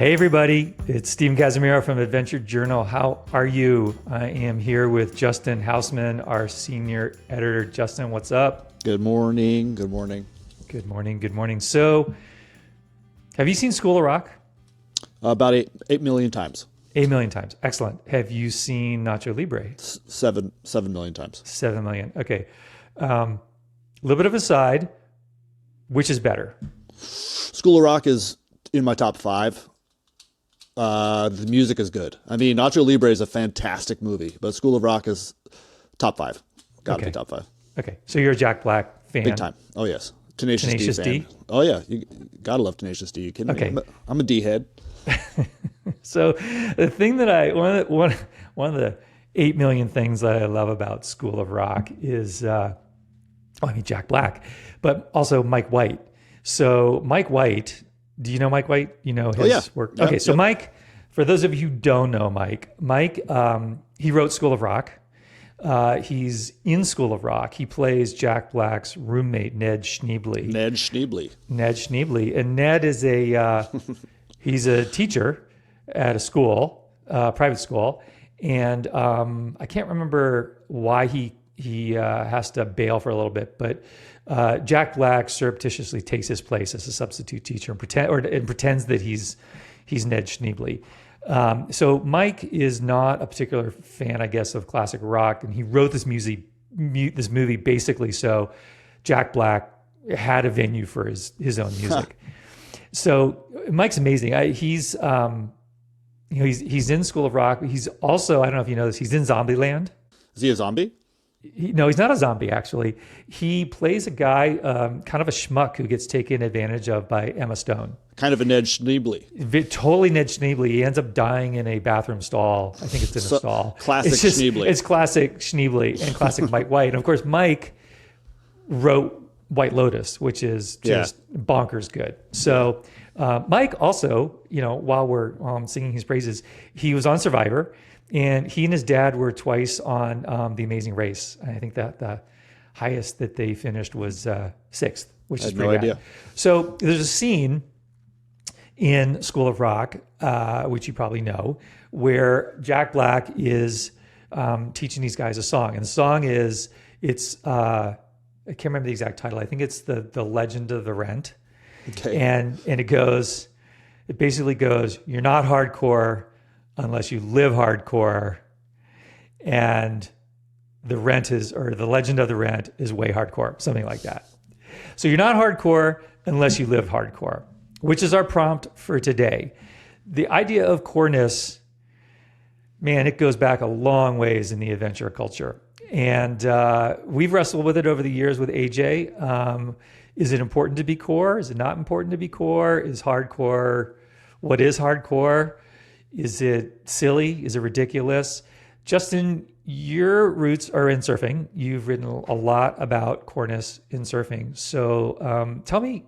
Hey everybody, it's Stephen Casimiro from Adventure Journal. How are you? I am here with Justin Housman, our senior editor. Justin, what's up? Good morning. Good morning. Good morning. Good morning. So, have you seen School of Rock? About 8 million times. 8 million times. Excellent. Have you seen Nacho Libre? 7 million times. 7 million. Okay. A little bit of a side. Which is better? School of Rock is in my top 5. The music is good. I mean, Nacho Libre is a fantastic movie, but School of Rock is top 5. Gotta be top 5. Okay. So you're a Jack Black fan. Big time. Oh, yes. Tenacious D fan. Oh, yeah. You gotta love Tenacious D. You kidding me? I'm a D head. So the thing that one of the 8 million things that I love about School of Rock is, Jack Black, but also Mike White. So Mike White, do you know Mike White? You know his work? Okay, so Mike, for those of you who don't know Mike, he wrote School of Rock. He's in School of Rock. He plays Jack Black's roommate, Ned Schneebly. Ned Schneebly. And Ned is he's a teacher at a school, private school. And I can't remember why he has to bail for a little bit, but Jack Black surreptitiously takes his place as a substitute teacher and pretends that he's Ned Schneebly. So Mike is not a particular fan, I guess, of classic rock, and he wrote this movie basically so Jack Black had a venue for his own music. So Mike's amazing. He's in School of Rock. He's also, I don't know if you know this, he's in Zombieland. Is he a zombie? No, he's not a zombie, actually. He plays a guy, kind of a schmuck who gets taken advantage of by Emma Stone. Kind of a Ned Schneebly. Totally Ned Schneebly. He ends up dying in a bathroom stall. I think it's in a stall. Classic Schneebly. It's classic Schneebly and classic Mike White. And of course, Mike wrote White Lotus, which is just bonkers good. So Mike also, while I'm singing his praises, he was on Survivor. And he and his dad were twice on The Amazing Race. I think that the highest that they finished was 6th, which is pretty bad. So there's a scene in School of Rock, which you probably know, where Jack Black is teaching these guys a song. And the song is, I can't remember the exact title. I think it's the Legend of the Rent. Okay. And it basically goes, you're not hardcore unless you live hardcore, and the Legend of the Rent is way hardcore, something like that. So you're not hardcore unless you live hardcore, which is our prompt for today. The idea of core-ness, man, it goes back a long ways in the adventure culture. And we've wrestled with it over the years with AJ. Is it important to be core? Is it not important to be core? Is hardcore, what is hardcore? Is it silly? Is it ridiculous? Justin, your roots are in surfing. You've written a lot about core-ness in surfing. So tell me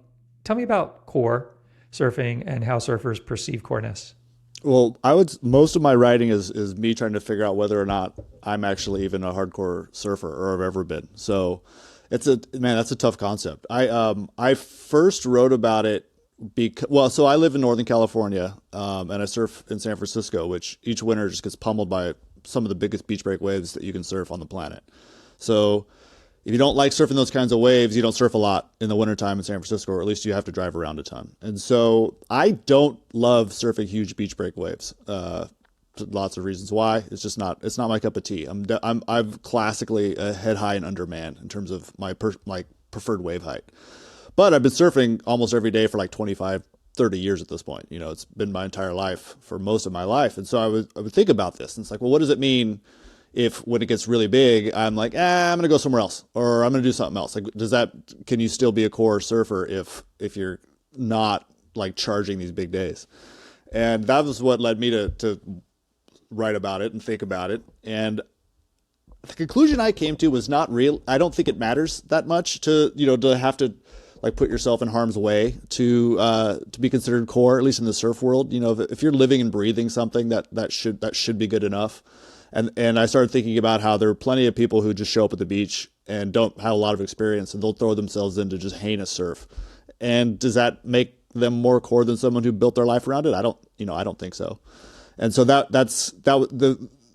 about core surfing and how surfers perceive core-ness. Well, most of my writing is me trying to figure out whether or not I'm actually even a hardcore surfer or have ever been. So that's a tough concept. I first wrote about it so I live in Northern California, and I surf in San Francisco, which each winter just gets pummeled by some of the biggest beach break waves that you can surf on the planet. So if you don't like surfing those kinds of waves, you don't surf a lot in the wintertime in San Francisco, or at least you have to drive around a ton. And so I don't love surfing huge beach break waves. Lots of reasons why. It's not my cup of tea. I'm classically a head high and under man in terms of my preferred wave height. But I've been surfing almost every day for like 25, 30 years at this point. It's been my entire life for most of my life. And so I would think about this. And it's like, well, what does it mean if when it gets really big, I'm like, I'm going to go somewhere else, or I'm going to do something else? Like, can you still be a core surfer if you're not like charging these big days? And that was what led me to write about it and think about it. And the conclusion I came to was not real. I don't think it matters that much to have to like put yourself in harm's way to be considered core, at least in the surf world. If you're living and breathing something, that should be good enough. And I started thinking about how there are plenty of people who just show up at the beach and don't have a lot of experience, and they'll throw themselves into just heinous surf. And does that make them more core than someone who built their life around it? I don't think so. And so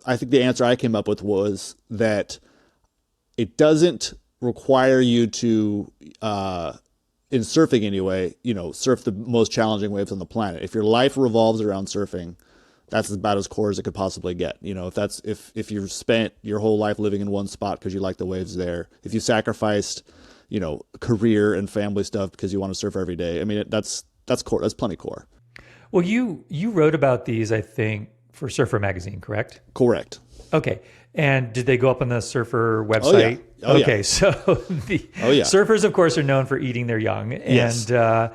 I think the answer I came up with was that it doesn't require you to, in surfing anyway, surf the most challenging waves on the planet. If your life revolves around surfing, that's about as core as it could possibly get. If you've spent your whole life living in one spot because you like the waves there, if you sacrificed, career and family stuff because you want to surf every day, I mean, that's core. That's plenty core. Well, you wrote about these, I think, for Surfer Magazine, correct? Correct. Okay. And did they go up on the Surfer website? Oh, yeah. Okay. So the surfers, of course, are known for eating their young. Yes. And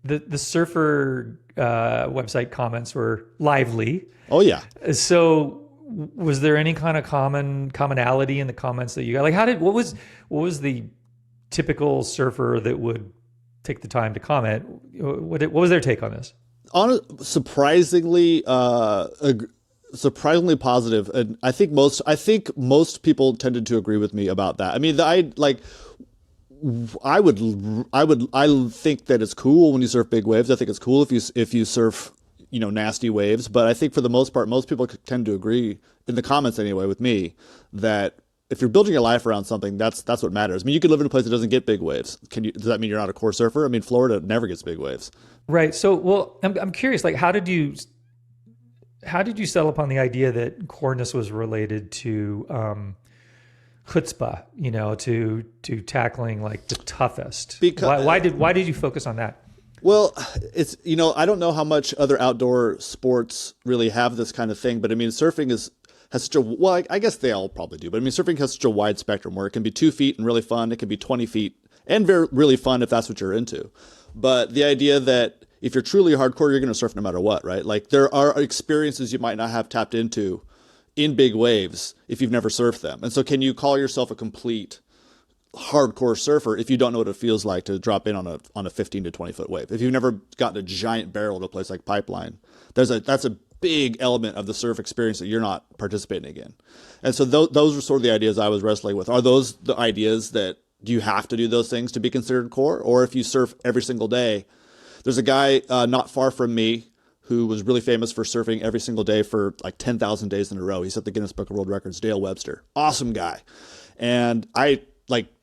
the Surfer website comments were lively. Oh, yeah. So was there any kind of commonality in the comments that you got? Like, what was the typical surfer that would take the time to comment? What was their take on this? Surprisingly positive, and I think most people tended to agree with me about that. I mean, I think that it's cool when you surf big waves. I think it's cool if you surf nasty waves, but I think for the most part, most people tend to agree, in the comments anyway, with me, that if you're building your life around something, that's what matters. I mean, you could live in a place that doesn't get big waves. Does that mean you're not a core surfer? I mean, Florida never gets big waves. Right. So, well, I'm curious, like, how did you settle upon the idea that core-ness was related to chutzpah, to tackling like the toughest? Because why did you focus on that? Well, it's, I don't know how much other outdoor sports really have this kind of thing, but I mean, surfing has such a, well, I guess they all probably do, but I mean, surfing has such a wide spectrum where it can be 2 feet and really fun. It can be 20 feet and really fun if that's what you're into. But the idea that if you're truly hardcore, you're going to surf no matter what, right? Like, there are experiences you might not have tapped into in big waves if you've never surfed them. And so can you call yourself a complete hardcore surfer if you don't know what it feels like to drop in on a 15 to 20 foot wave? If you've never gotten a giant barrel to a place like Pipeline, that's a big element of the surf experience that you're not participating in. And so those are sort of the ideas I was wrestling with. Are those the ideas that do you have to do those things to be considered core? Or if you surf every single day, there's a guy not far from me who was really famous for surfing every single day for like 10,000 days in a row. He set the Guinness Book of World Records, Dale Webster. Awesome guy. And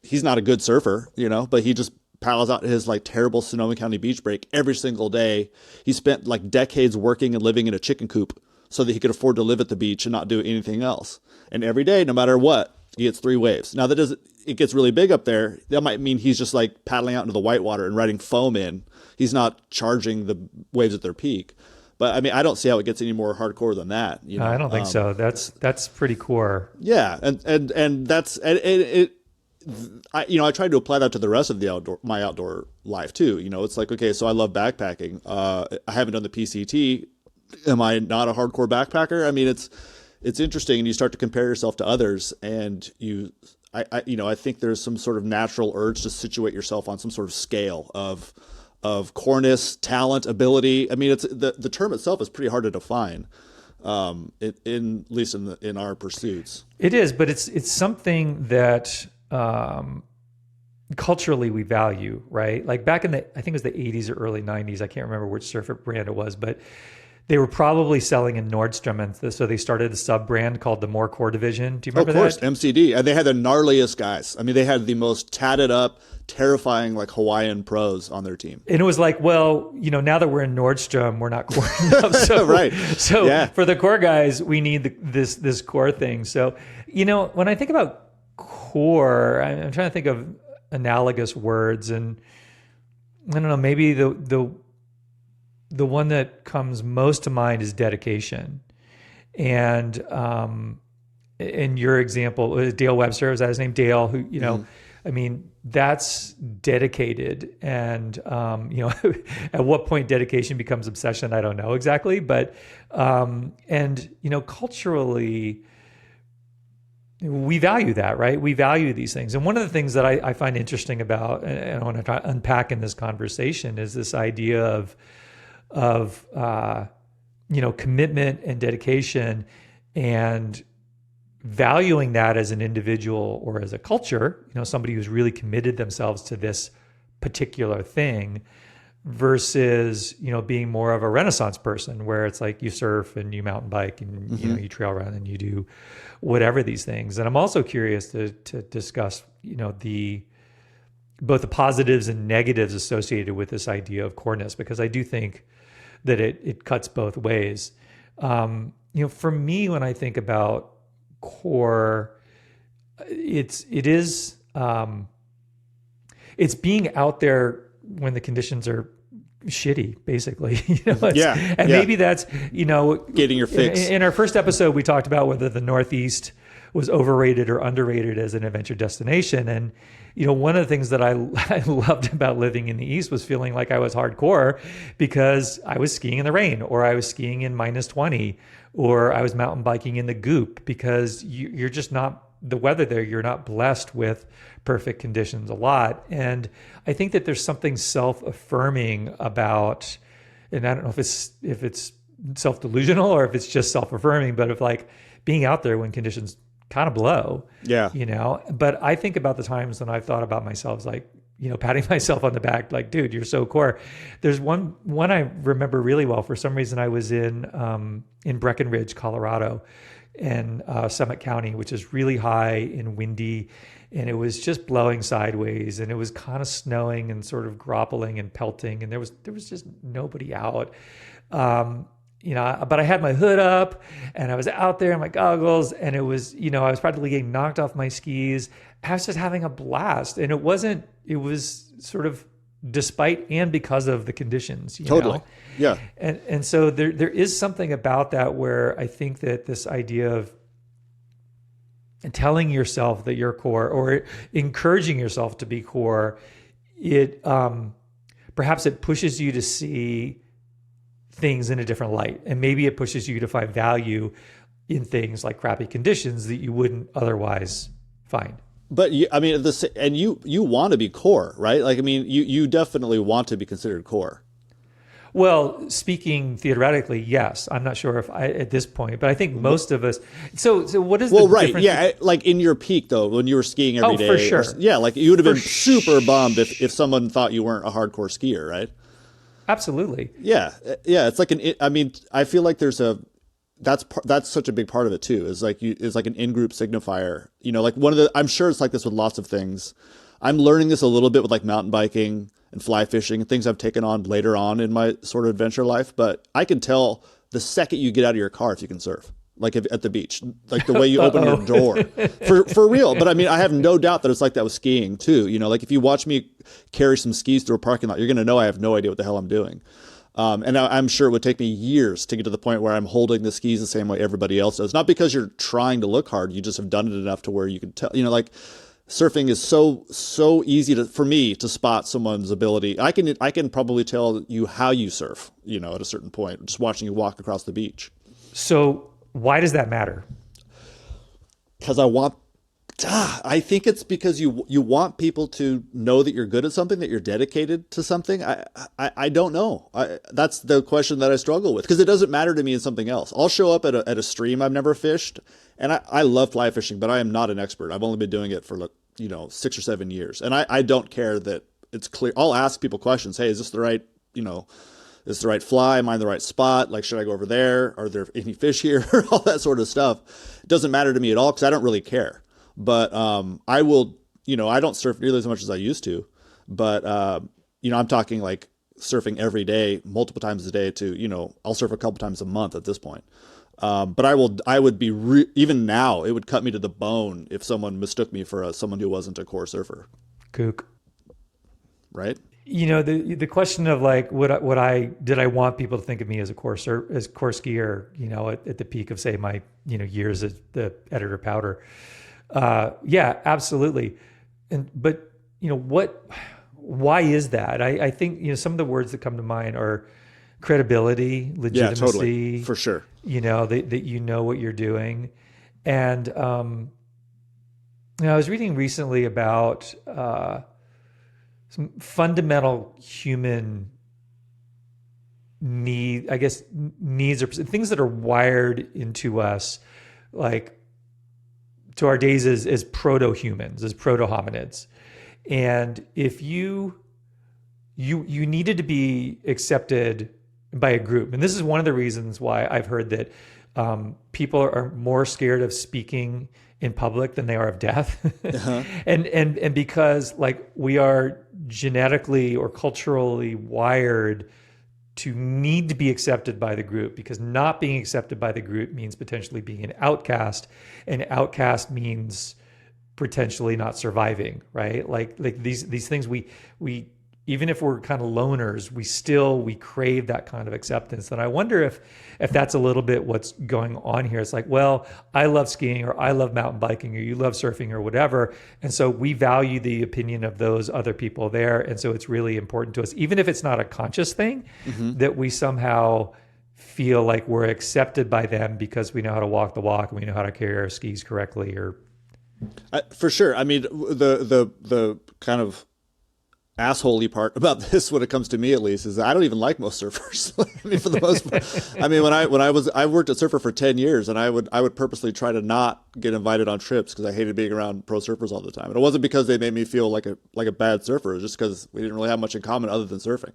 he's not a good surfer, but he just paddles out his like terrible Sonoma County beach break every single day. He spent like decades working and living in a chicken coop so that he could afford to live at the beach and not do anything else. And every day, no matter what, he gets 3 waves. Now it gets really big up there. That might mean he's just like paddling out into the whitewater and riding foam in. He's not charging the waves at their peak. But I mean, I don't see how it gets any more hardcore than that. I don't think so. That's pretty core. Yeah. And that's, I tried to apply that to the rest of my outdoor life too. It's like, okay, so I love backpacking. I haven't done the PCT. Am I not a hardcore backpacker? I mean, it's interesting, and you start to compare yourself to others, and I think there's some sort of natural urge to situate yourself on some sort of scale of core-ness, talent, ability. I mean, it's the term itself is pretty hard to define. At least in our pursuits. It is, but it's something that culturally we value, right? Like back in I think it was the 80s or early 90s, I can't remember which surfer brand it was, but they were probably selling in Nordstrom, and so they started a sub brand called the More Core Division. Do you remember that? Of course, MCD. And they had the gnarliest guys. I mean, they had the most tatted up, terrifying, like Hawaiian pros on their team. And it was like, well, now that we're in Nordstrom, we're not core enough. So, right. So yeah. For the core guys, we need this core thing. So, when I think about core, I'm trying to think of analogous words, and I don't know, maybe the one that comes most to mind is dedication. And in your example, Dale Webster, was that his name? Dale, who, I mean, that's dedicated. And, at what point dedication becomes obsession, I don't know exactly. But, culturally, we value that, right? We value these things. And one of the things that I find interesting about, and I want to try to unpack in this conversation, is this idea of commitment and dedication, and valuing that as an individual or as a culture, somebody who's really committed themselves to this particular thing versus, being more of a Renaissance person where it's like you surf and you mountain bike and, you trail run and you do whatever these things. And I'm also curious to discuss, both the positives and negatives associated with this idea of core-ness, because I do think that it cuts both ways. For me, when I think about core, it's being out there when the conditions are shitty, basically. Maybe that's, getting your fix. In our first episode, we talked about whether the Northeast was overrated or underrated as an adventure destination. And, one of the things that I loved about living in the East was feeling like I was hardcore because I was skiing in the rain, or I was skiing in -20, or I was mountain biking in the goop, because you're just not, the weather there, you're not blessed with perfect conditions a lot. And I think that there's something self-affirming about, and I don't know if it's self-delusional or if it's just self-affirming, but of like being out there when conditions kind of blow. Yeah. But I think about the times when I've thought about myself as like, patting myself on the back, like, dude, you're so core. There's one I remember really well. For some reason, I was in Breckenridge, Colorado, in Summit County, which is really high and windy, and it was just blowing sideways, and it was kind of snowing and sort of groppling and pelting, and there was just nobody out. But I had my hood up and I was out there in my goggles, and it was, I was practically getting knocked off my skis. I was just having a blast, and it was sort of despite and because of the conditions, Totally. Yeah. And so there is something about that where I think that this idea of telling yourself that you're core, or encouraging yourself to be core, it perhaps it pushes you to see things in a different light, and maybe it pushes you to find value in things like crappy conditions that you wouldn't otherwise find. But you want to be core, right? Like, you definitely want to be considered core. Well, speaking theoretically, yes. I'm not sure if at this point, but I think most of us. So what is the difference? Yeah, like in your peak though, when you were skiing every day. For sure. Like you would have been super bummed if someone thought you weren't a hardcore skier, right? Absolutely. Yeah. It's like I feel like that's such a big part of it too. Is like an in-group signifier. Like I'm sure it's like this with lots of things. I'm learning this a little bit with like mountain biking and fly fishing and things I've taken on later on in my sort of adventure life. But I can tell the second you get out of your car if you can surf, like at the beach, like the way you open your door, for real. But I have no doubt that it's like that with skiing too. Like if you watch me carry some skis through a parking lot, you're going to know I have no idea what the hell I'm doing. And I'm sure it would take me years to get to the point where I'm holding the skis the same way everybody else does. Not because you're trying to look hard, you just have done it enough to where you can tell. Like surfing is so easy for me to spot someone's ability. I can probably tell you how you surf, at a certain point, just watching you walk across the beach. So why does that matter? Because I think it's because you want people to know that you're good at something, that you're dedicated to something. I don't know. That's the question that I struggle with, because it doesn't matter to me in something else. I'll show up at a stream I've never fished, and I love fly fishing, but I am not an expert. I've only been doing it for 6 or 7 years, and I don't care that it's clear. I'll ask people questions. Hey, is this the right is the right fly? Am I in the right spot? Like, should I go over there? Are there any fish here? All that sort of stuff. It doesn't matter to me at all because I don't really care. But I will, I don't surf nearly as much as I used to. But, I'm talking like surfing every day, multiple times a day to, I'll surf a couple times a month at this point. But I would be, even now, it would cut me to the bone if someone mistook me for someone who wasn't a core surfer. Kook. Right? The question of like, did I want people to think of me as a core skier, at the peak of say my, years as the editor Powder. Yeah, absolutely. But why is that? I think, some of the words that come to mind are credibility, legitimacy. Yeah, totally. For sure. That you know what you're doing. And, I was reading recently about, some fundamental human needs or things that are wired into us, like to our days as proto-humans, as proto-hominids. And if you you needed to be accepted by a group. And this is one of the reasons why I've heard that people are more scared of speaking in public than they are of death. Uh-huh. And because like we are genetically or culturally wired to need to be accepted by the group, because not being accepted by the group means potentially being an outcast, and outcast means potentially not surviving, right? Like these things we even if we're kind of loners, we crave that kind of acceptance. And I wonder if that's a little bit what's going on here. It's like, well, I love skiing, or I love mountain biking, or you love surfing, or whatever. And so we value the opinion of those other people there. And so it's really important to us, even if it's not a conscious thing, that we somehow feel like we're accepted by them because we know how to walk the walk and we know how to carry our skis correctly. Or For sure. I mean, the kind of assholey part about this, when it comes to me at least, is that I don't even like most surfers. I mean, for the most part, I mean, I worked at Surfer for 10 years, and I would purposely try to not get invited on trips because I hated being around pro surfers all the time. And it wasn't because they made me feel like a bad surfer. It was just because we didn't really have much in common other than surfing.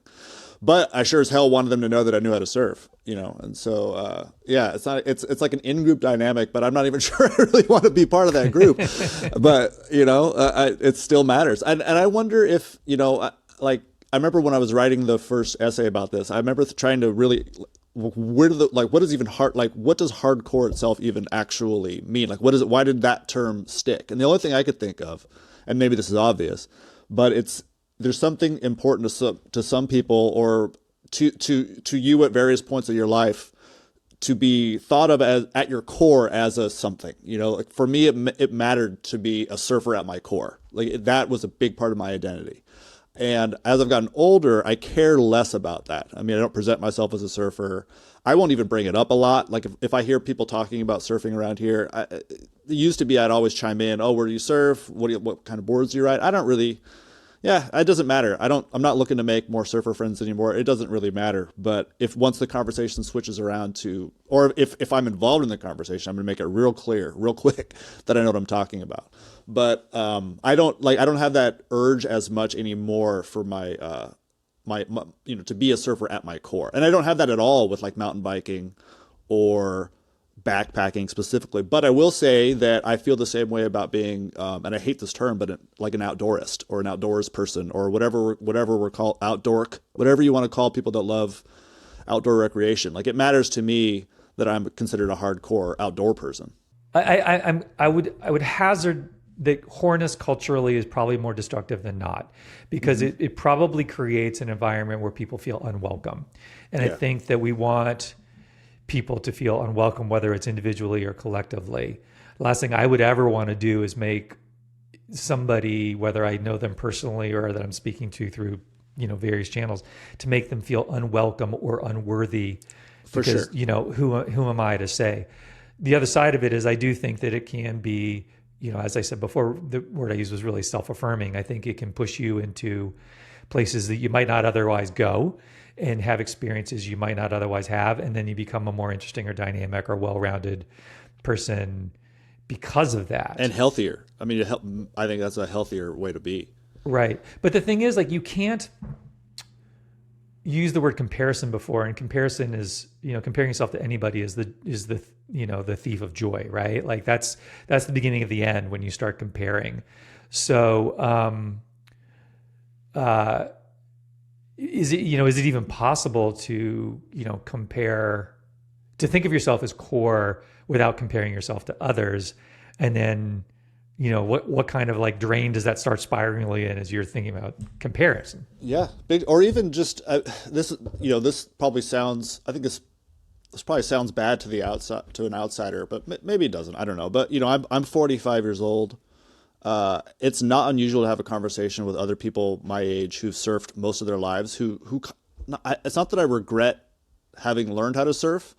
But I sure as hell wanted them to know that I knew how to surf, you know. And so, yeah, it's like an in-group dynamic, but I'm not even sure I really want to be part of that group. But, you know, it still matters. And I wonder if, you know, like, I remember when I was writing the first essay about this, I remember trying to really, what does hardcore itself even actually mean? Like, why did that term stick? And the only thing I could think of, and maybe this is obvious, but there's something important to some people, or to you at various points of your life, to be thought of as at your core as a something. You know, like for me, it mattered to be a surfer at my core. Like that was a big part of my identity. And as I've gotten older, I care less about that. I mean, I don't present myself as a surfer. I won't even bring it up a lot. Like if I hear people talking about surfing around here, it used to be I'd always chime in, oh, where do you surf? What kind of boards do you ride? I don't really. Yeah, it doesn't matter. I'm not looking to make more surfer friends anymore. It doesn't really matter. But if once the conversation switches around to, or if I'm involved in the conversation, I'm going to make it real clear, real quick, that I know what I'm talking about. But I don't have that urge as much anymore for my to be a surfer at my core. And I don't have that at all with like mountain biking or backpacking specifically. But I will say that I feel the same way about being, and I hate this term, but like an outdoorist or an outdoors person, or whatever we're called, whatever you want to call people that love outdoor recreation. Like it matters to me that I'm considered a hardcore outdoor person. I would hazard that core-ness culturally is probably more destructive than not, because it probably creates an environment where people feel unwelcome. And I think that we want people to feel unwelcome, whether it's individually or collectively. Last thing I would ever want to do is make somebody, whether I know them personally or that I'm speaking to through, you know, various channels, to make them feel unwelcome or unworthy. For because, sure. you know, who am I to say? The other side of it is I do think that it can be, you know, as I said before, the word I used was really self-affirming. I think it can push you into places that you might not otherwise go, and have experiences you might not otherwise have. And then you become a more interesting or dynamic or well-rounded person because of that. And healthier. I mean, I think that's a healthier way to be. Right. But the thing is, like, you can't use the word comparison before. And comparison is, you know, comparing yourself to anybody is the, you know, the thief of joy, right? Like that's the beginning of the end when you start comparing. So, is it even possible to, you know, to think of yourself as core without comparing yourself to others? And then, you know, what kind of like drain does that start spiraling in as you're thinking about comparison? Yeah. Big, or even just this, you know, this probably sounds, I think this probably sounds bad to an outsider, but maybe it doesn't. I don't know. But, you know, I'm 45 years old. It's not unusual to have a conversation with other people my age who've surfed most of their lives, it's not that I regret having learned how to surf,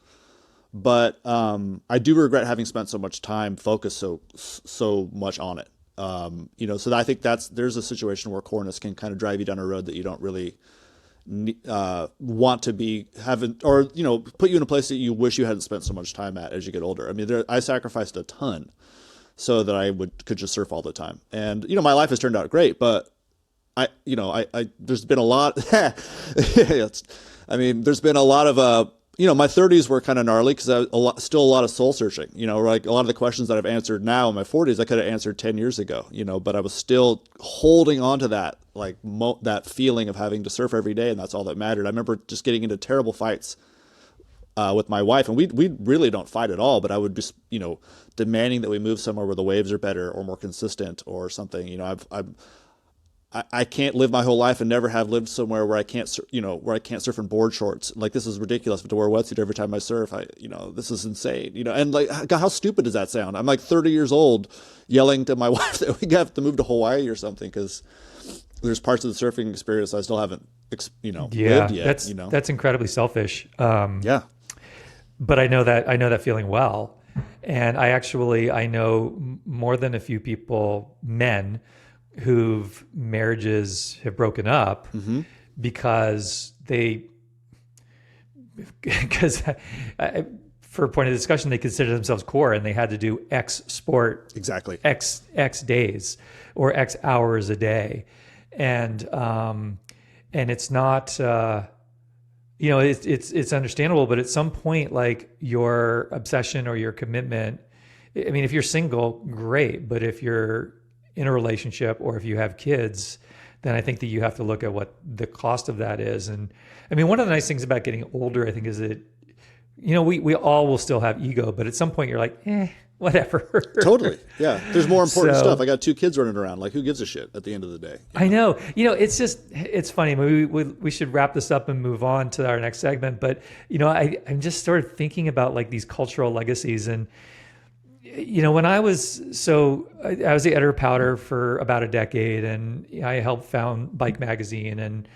but I do regret having spent so much time focused so much on it. You know, so I think there's a situation where core-ness can kind of drive you down a road that you don't really want to be having, or, you know, put you in a place that you wish you hadn't spent so much time at as you get older. I mean, I sacrificed a ton so that I could just surf all the time. And, you know, my life has turned out great, but there's been a lot. There's been a lot of, my 30s were kind of gnarly because still a lot of soul searching. Like a lot of the questions that I've answered now in my 40s, I could have answered 10 years ago. But I was still holding on to that, like that feeling of having to surf every day, and that's all that mattered. I remember just getting into terrible fights with my wife, and we really don't fight at all. But I would just, demanding that we move somewhere where the waves are better or more consistent or something. I can't live my whole life and never have lived somewhere where I can't surf in board shorts. Like, this is ridiculous, but to wear a wetsuit every time I surf, this is insane, and like, God, how stupid does that sound? I'm like 30 years old yelling to my wife that we have to move to Hawaii or something because there's parts of the surfing experience I still haven't, lived yet. That's incredibly selfish. Yeah. But I know that feeling well. And I know more than a few people, men, whose marriages have broken up because for a point of discussion, they consider themselves core and they had to do X sport, exactly X days or X hours a day. And it's not, it's understandable, but at some point, like, your obsession or your commitment, I mean, if you're single, great. But if you're in a relationship or if you have kids, then I think that you have to look at what the cost of that is. And I mean, one of the nice things about getting older, I think, is that, we all will still have ego, but at some point you're like, whatever. Totally. Yeah. There's more important stuff. I got 2 kids running around. Like, who gives a shit at the end of the day? I know. It's funny. We should wrap this up and move on to our next segment. But, I'm just sort of thinking about, like, these cultural legacies. And, when I was the editor of Powder for about a decade, and I helped found Bike Magazine, and,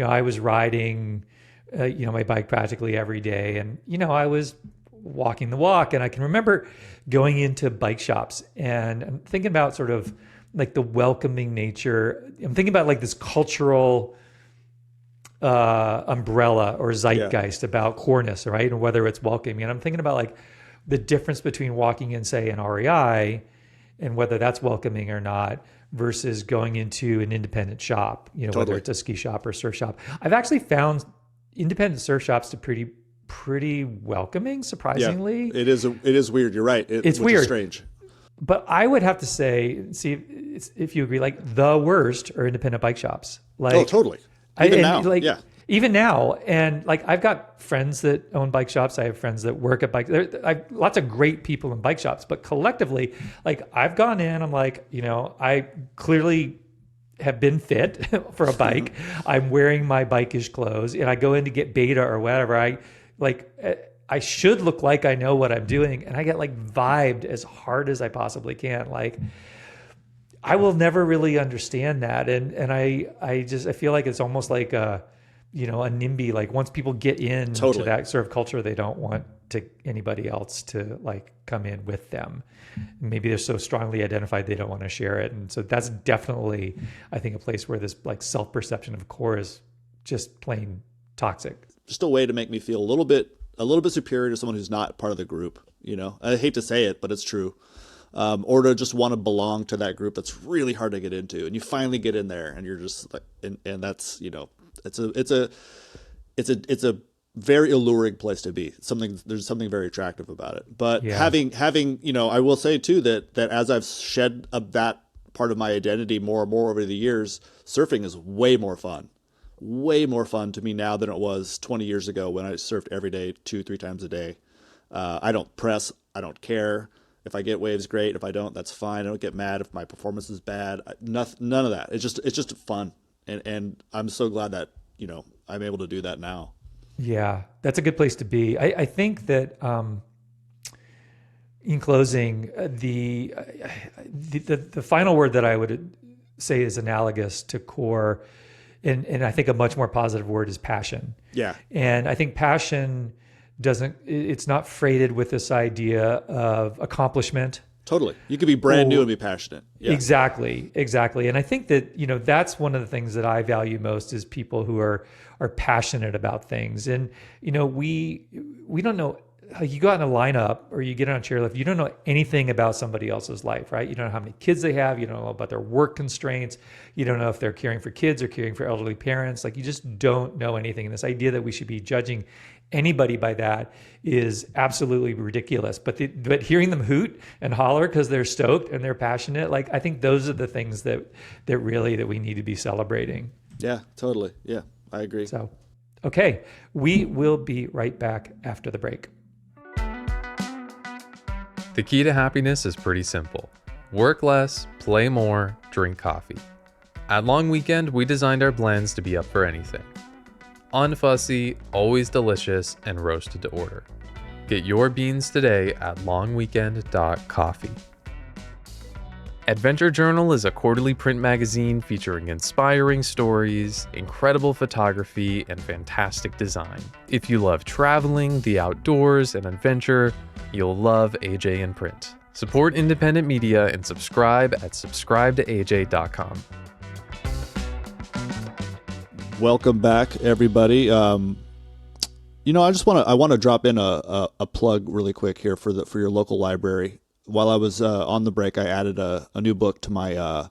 I was riding, my bike practically every day. And, I was walking the walk. And I can remember going into bike shops, and I'm thinking about sort of like the welcoming nature. I'm thinking about, like, this cultural umbrella or zeitgeist about core-ness, right? And whether it's welcoming. And I'm thinking about, like, the difference between walking in, say, an REI and whether that's welcoming or not versus going into an independent shop, Totally. Whether it's a ski shop or surf shop. I've actually found independent surf shops to pretty welcoming, surprisingly. Yeah, it is weird. You're right. It's which weird. Is strange. But I would have to say, see if you agree, like, the worst are independent bike shops. Like, oh, totally. Even now. Like, yeah. Even now. And, like, I've got friends that own bike shops. I have friends that work at bike. Lots of great people in bike shops, but collectively, like, I've gone in, I'm like, I clearly have been fit for a bike. I'm wearing my bike-ish clothes, and I go in to get beta or whatever. I should look like I know what I'm doing, and I get, like, vibed as hard as I possibly can. Like, I will never really understand that. And I feel like it's almost like a NIMBY, like, once people get into Totally. that sort of culture, they don't want anybody else to, like, come in with them. Maybe they're so strongly identified they don't want to share it. And so that's definitely, I think, a place where this, like, self-perception of core is just plain toxic. Just a way to make me feel a little bit superior to someone who's not part of the group. I hate to say it, but it's true. Or to just want to belong to that group that's really hard to get into, and you finally get in there, and you're just like, and that's, it's a very alluring place to be. There's something very attractive about it. But having, I will say too that as I've shed that part of my identity more and more over the years, surfing is way more fun to me now than it was 20 years ago when I surfed every day, 2-3 times a day. I don't press. I don't care. If I get waves, great. If I don't, that's fine. I don't get mad if my performance is bad. None of that. It's just fun. And I'm so glad that, I'm able to do that now. Yeah, that's a good place to be. I think that in closing, the final word that I would say is analogous to core, and I think a much more positive word is passion. Yeah. And I think passion it's not freighted with this idea of accomplishment. Totally. You could be brand new and be passionate. Yeah. Exactly. And I think that, that's one of the things that I value most is people who are passionate about things. And, we don't know you go out in a lineup or you get on a chairlift, you don't know anything about somebody else's life, right? You don't know how many kids they have. You don't know about their work constraints. You don't know if they're caring for kids or caring for elderly parents. Like, you just don't know anything. And this idea that we should be judging anybody by that is absolutely ridiculous. But hearing them hoot and holler because they're stoked and they're passionate, like, I think those are the things that we need to be celebrating. Yeah, totally. Yeah, I agree. So, okay, we will be right back after the break. The key to happiness is pretty simple. Work less, play more, drink coffee. At Long Weekend, we designed our blends to be up for anything. Unfussy, always delicious, and roasted to order. Get your beans today at longweekend.coffee. Adventure Journal is a quarterly print magazine featuring inspiring stories, incredible photography, and fantastic design. If you love traveling, the outdoors, and adventure, you'll love AJ in print. Support independent media and subscribe at subscribetoaj.com. Welcome back, everybody. I want to drop in a plug really quick here for your local library. While I was on the break, I added a new book to my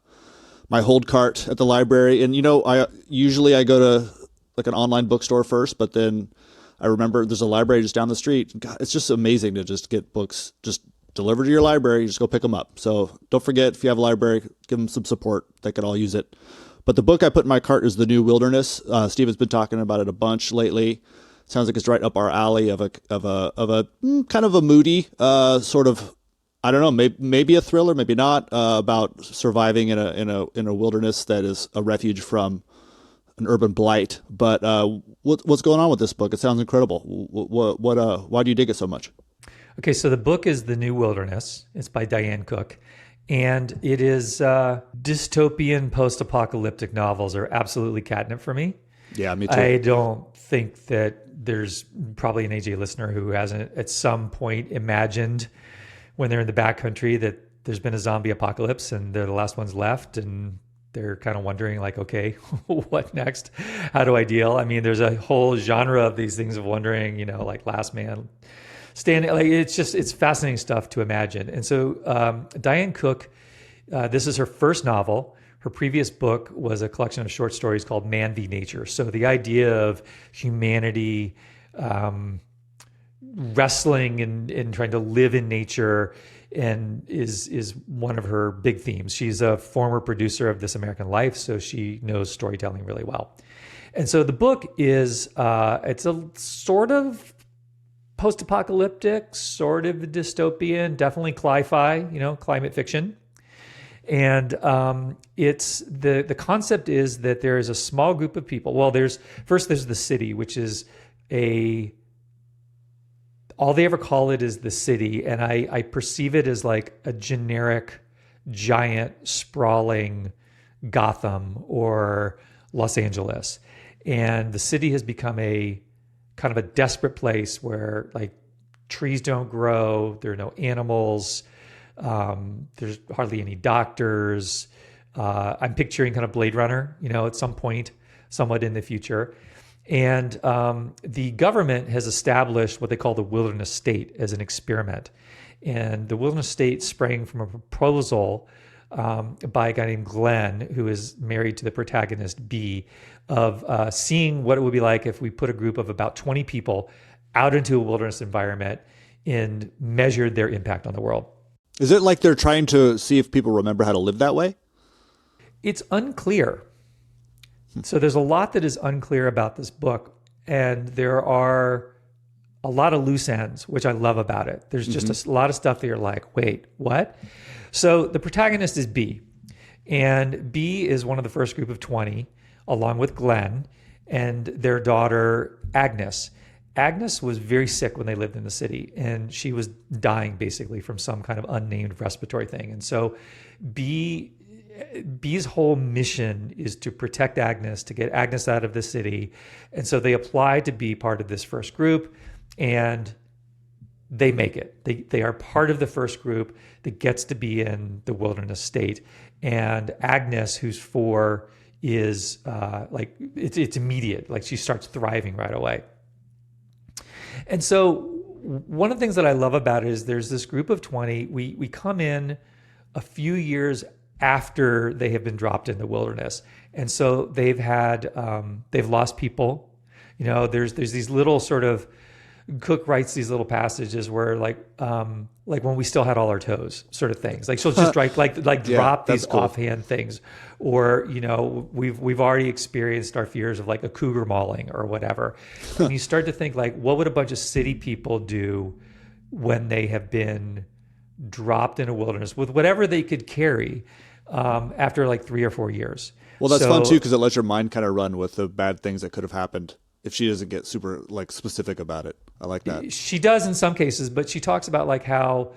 my hold cart at the library. And I usually go to like an online bookstore first, but then I remember there's a library just down the street. God, it's just amazing to just get books just delivered to your library. You just go pick them up. So don't forget, if you have a library, give them some support. They could all use it. But the book I put in my cart is The New Wilderness. Steve has been talking about it a bunch lately. Sounds like it's right up our alley of a kind of a moody sort of, I don't know, maybe a thriller, maybe not, about surviving in a wilderness that is a refuge from an urban blight. But what's going on with this book? It sounds incredible. Why do you dig it so much? Okay, so the book is The New Wilderness. It's by Diane Cook. And it is dystopian post-apocalyptic novels are absolutely catnip for me. Yeah, me too. I don't think that there's probably an AJ listener who hasn't at some point imagined when they're in the backcountry that there's been a zombie apocalypse and they're the last ones left and they're kind of wondering like, okay, what next? How do I deal? I mean, there's a whole genre of these things of wondering, like Last Man Standing. Like, it's fascinating stuff to imagine. And so Diane Cook, this is her first novel. Her previous book was a collection of short stories called Man v. Nature. So the idea of humanity wrestling and trying to live in nature and is one of her big themes. She's a former producer of This American Life, so she knows storytelling really well. And so the book is, it's a sort of post-apocalyptic, sort of dystopian, definitely cli-fi, climate fiction. And it's the concept is that there is a small group of people. Well, there's the city, which is all they ever call it is the city. And I perceive it as like a generic, giant, sprawling Gotham or Los Angeles. And the city has become a kind of a desperate place where like trees don't grow, there are no animals, there's hardly any doctors. I'm picturing kind of Blade Runner, at some point, somewhat in the future. And the government has established what they call the wilderness state as an experiment. And the wilderness state sprang from a proposal by a guy named Glenn, who is married to the protagonist, Bee, of seeing what it would be like if we put a group of about 20 people out into a wilderness environment and measured their impact on the world. Is it like they're trying to see if people remember how to live that way? It's unclear. So there's a lot that is unclear about this book, and there are a lot of loose ends, which I love about it. There's just a lot of stuff that you're like, wait, what? So the protagonist is Bee, and Bee is one of the first group of 20, along with Glenn and their daughter, Agnes. Agnes was very sick when they lived in the city, and she was dying basically from some kind of unnamed respiratory thing. And so Bee's whole mission is to protect Agnes, to get Agnes out of the city. And so they apply to be part of this first group, and they make it. They are part of the first group that gets to be in the wilderness state. And Agnes, who's 4, is it's immediate. Like, she starts thriving right away. And so one of the things that I love about it is there's this group of 20. We come in a few years after they have been dropped in the wilderness, and so they've lost people. There's these little sort of, Cook writes these little passages where like when we still had all our toes, sort of things. Like she'll just drop these cool. offhand things, or we've already experienced our fears of like a cougar mauling or whatever. And you start to think like, what would a bunch of city people do when they have been dropped in a wilderness with whatever they could carry after like 3 or 4 years? Well, that's fun too, because it lets your mind kind of run with the bad things that could have happened if she doesn't get super like specific about it. I like that. She does in some cases, but she talks about like how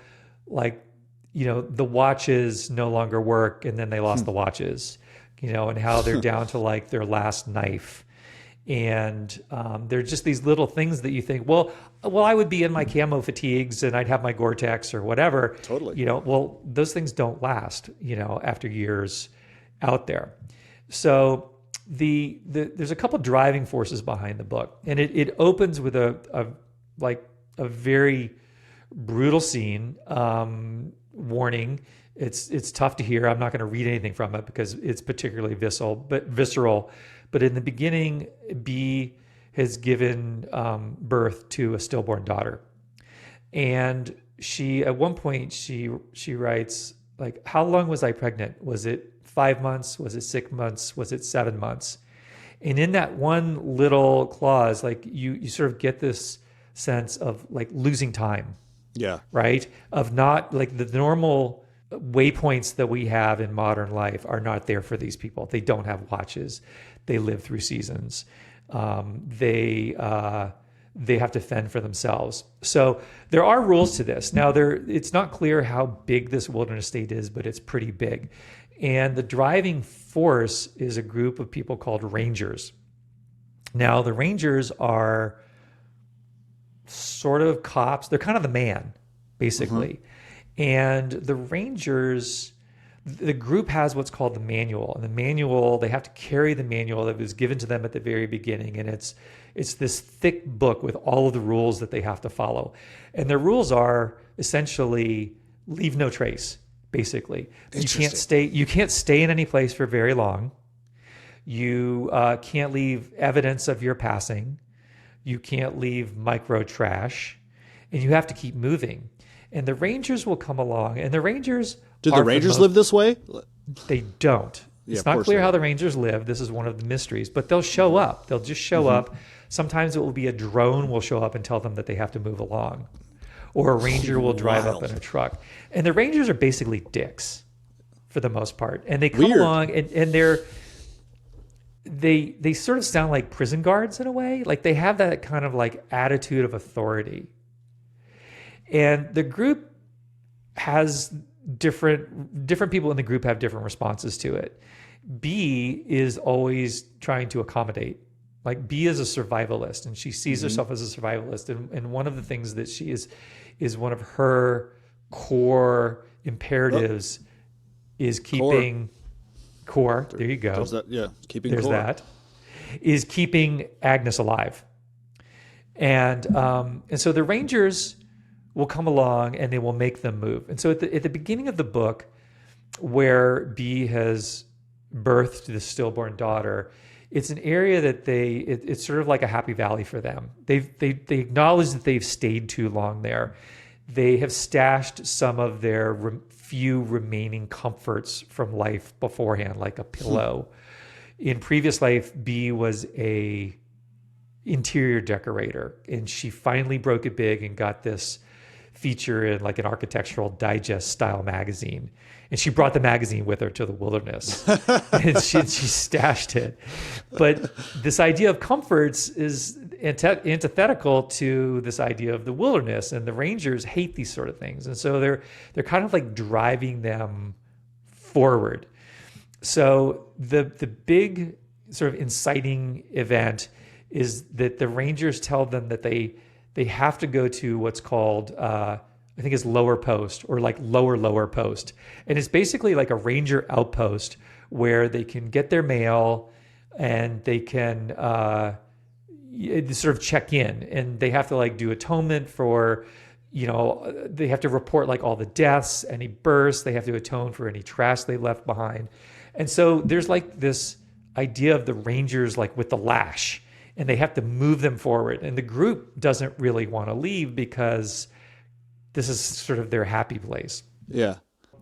the watches no longer work, and then they lost the watches, and how they're down to like their last knife. And they're just these little things that you think, well, I would be in my camo fatigues and I'd have my Gore-Tex or whatever. Totally. Well, those things don't last, after years out there. So there's a couple driving forces behind the book, and it opens with a very brutal scene. Warning: it's tough to hear. I'm not going to read anything from it because it's particularly visceral. But in the beginning, B has given birth to a stillborn daughter, and she at one point she writes like, "How long was I pregnant? Was it 5 months? Was it 6 months? Was it 7 months?" And in that one little clause, like you sort of get this sense of like losing time. Yeah. Right? Of not like the normal waypoints that we have in modern life are not there for these people. They don't have watches. They live through seasons. They have to fend for themselves. So there are rules to this. Now it's not clear how big this wilderness state is, but it's pretty big. And the driving force is a group of people called rangers. Now, the rangers are sort of cops. They're kind of the man, basically. And the rangers, the group has what's called the manual. And the manual, they have to carry the manual that was given to them at the very beginning. And it's this thick book with all of the rules that they have to follow. And the rules are essentially leave no trace. Basically, you can't stay in any place for very long. You can't leave evidence of your passing. You can't leave micro trash, and you have to keep moving. And the rangers will come along, and the rangers do the rangers live this way? They don't. It's not clear how the rangers live. This is one of the mysteries, but they'll show up. They'll just show up. Sometimes it will be a drone will show up and tell them that they have to move along. Or a ranger will drive up in a truck. And the rangers are basically dicks for the most part. And they come along and they sort of sound like prison guards in a way. Like they have that kind of like attitude of authority. And the group has different people in the group have different responses to it. B is always trying to accommodate. Like B is a survivalist, and she sees herself as a survivalist. And one of the things that she is one of her core imperatives is keeping core. There you go. Keeping There's core. that. Is keeping Agnes alive. And so the rangers will come along and they will make them move. And so at the beginning of the book, where B has birthed the stillborn daughter, it's an area that it's sort of like a happy valley for them. They acknowledge that they've stayed too long there. They have stashed some of their few remaining comforts from life beforehand, like a pillow. In previous life, B was a interior decorator, and she finally broke it big and got this feature in like an Architectural Digest style magazine. And she brought the magazine with her to the wilderness and she stashed it. But this idea of comforts is antithetical to this idea of the wilderness, and the rangers hate these sort of things. And so they're kind of like driving them forward. So the big sort of inciting event is that the rangers tell them that they have to go to what's called I think is lower post, or like lower post. And it's basically like a ranger outpost where they can get their mail and they can, sort of check in, and they have to like do atonement for, they have to report like all the deaths, any births, they have to atone for any trash they left behind. And so there's like this idea of the rangers like with the lash, and they have to move them forward. And the group doesn't really want to leave because this is sort of their happy place. Yeah.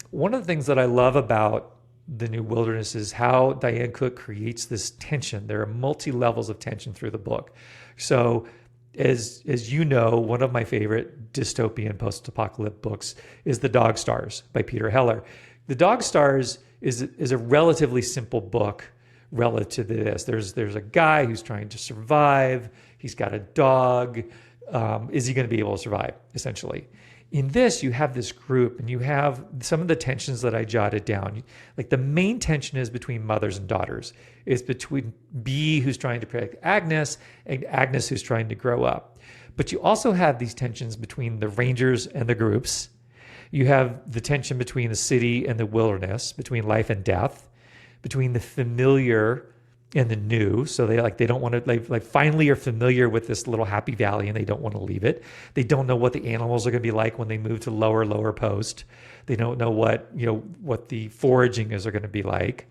One of the things that I love about the New Wilderness is how Diane Cook creates this tension. There are multi-levels of tension through the book. So as you know, one of my favorite dystopian post-apocalyptic books is The Dog Stars by Peter Heller. The Dog Stars is a relatively simple book relative to this. There's a guy who's trying to survive. He's got a dog. Is he going to be able to survive, essentially? In this, you have this group, and you have some of the tensions that I jotted down. Like the main tension is between mothers and daughters. It's between B, who's trying to protect Agnes, and Agnes, who's trying to grow up. But you also have these tensions between the rangers and the groups. You have the tension between the city and the wilderness, between life and death, between the familiar and the new. So they don't want to like finally are familiar with this little happy valley, and they don't want to leave it. They don't know what the animals are going to be like when they move to lower post. They don't know what the foraging is are going to be like.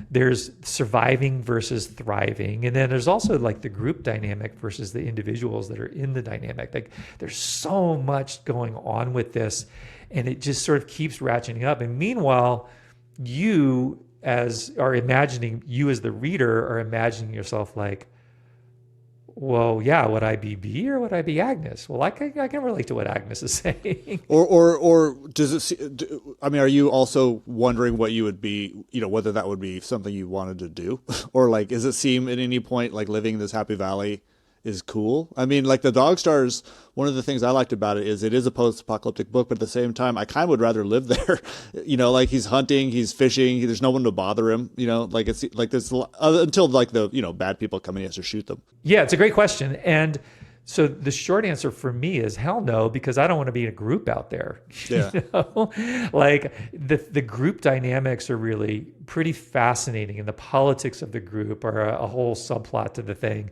There's surviving versus thriving. And then there's also like the group dynamic versus the individuals that are in the dynamic. Like there's so much going on with this, and it just sort of keeps ratcheting up. And meanwhile, you as the reader are imagining yourself like, well, yeah, would I be B or would I be Agnes? Well, I can relate to what Agnes is saying. Or does it? I mean, are you also wondering what you would be? Whether that would be something you wanted to do, or like, does it seem at any point like living in this happy valley is cool? I mean, like the Dog Stars, one of the things I liked about it is a post-apocalyptic book, but at the same time, I kind of would rather live there. Like he's hunting, he's fishing, there's no one to bother him. Like it's like this until like the bad people come in, he has to shoot them. Yeah, it's a great question, and so the short answer for me is hell no, because I don't want to be in a group out there. Yeah. Like the group dynamics are really pretty fascinating, and the politics of the group are a whole subplot to the thing.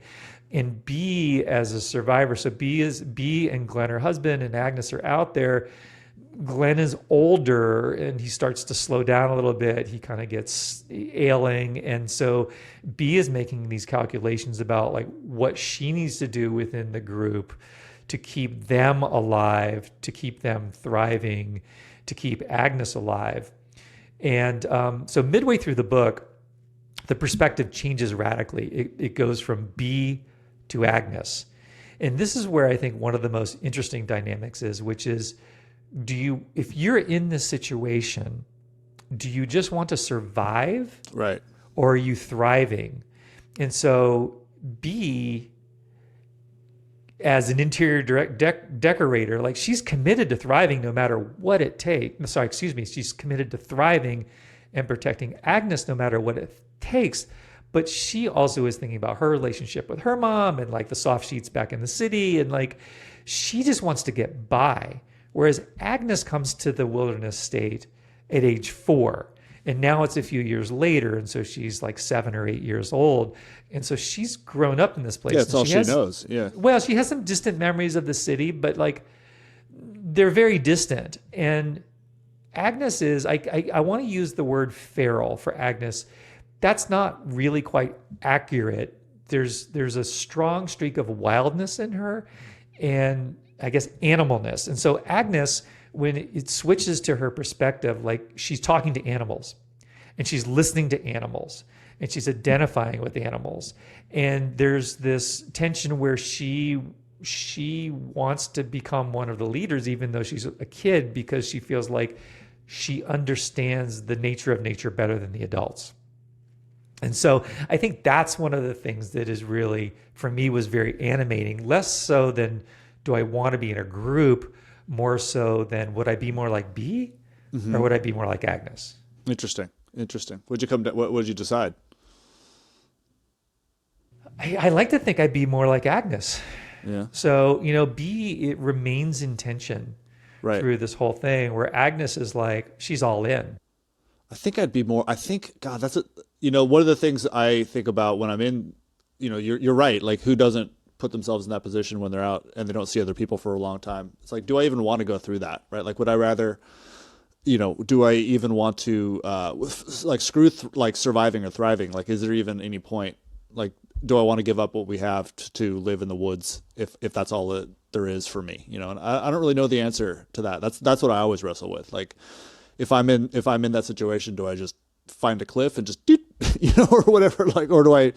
And B as a survivor, so B and Glenn, her husband, and Agnes are out there. Glenn is older and he starts to slow down a little bit. He kind of gets ailing. And so B is making these calculations about like what she needs to do within the group to keep them alive, to keep them thriving, to keep Agnes alive. And so midway through the book, the perspective changes radically. It goes from B to Agnes. And this is where I think one of the most interesting dynamics is, which is, if you're in this situation, do you just want to survive? Right. Or are you thriving? And so B, as an interior decorator, like she's committed to thriving no matter what it takes. She's committed to thriving and protecting Agnes no matter what it takes. But she also is thinking about her relationship with her mom and like the soft sheets back in the city. And like, she just wants to get by. Whereas Agnes comes to the wilderness state at age 4. And now it's a few years later. And so she's like 7 or 8 years old. And so she's grown up in this place. Yeah, that's all she knows. Yeah. Well, she has some distant memories of the city, but like they're very distant. And Agnes is, I want to use the word feral for Agnes. That's not really quite accurate. There's a strong streak of wildness in her and I guess animalness. And so Agnes, when it switches to her perspective, like she's talking to animals and she's listening to animals and she's identifying with animals. And there's this tension where she wants to become one of the leaders, even though she's a kid, because she feels like she understands the nature of nature better than the adults. And so I think that's one of the things that is really, for me, was very animating, less so than do I want to be in a group, more so than would I be more like B or would I be more like Agnes? Interesting. What'd you come to, what did you decide? I like to think I'd be more like Agnes. Yeah. So, B, it remains in tension through this whole thing, where Agnes is like, she's all in. God, that's one of the things I think about when I'm in, you're right. Like who doesn't put themselves in that position when they're out and they don't see other people for a long time. It's like, do I even want to go through that? Right? Like, would I rather, do I even want to like like surviving or thriving? Like, is there even any point? Like, do I want to give up what we have to live in the woods if that's all that there is for me? And I don't really know the answer to that. That's what I always wrestle with. Like, if I'm in that situation, do I just find a cliff and just or whatever, like, or do I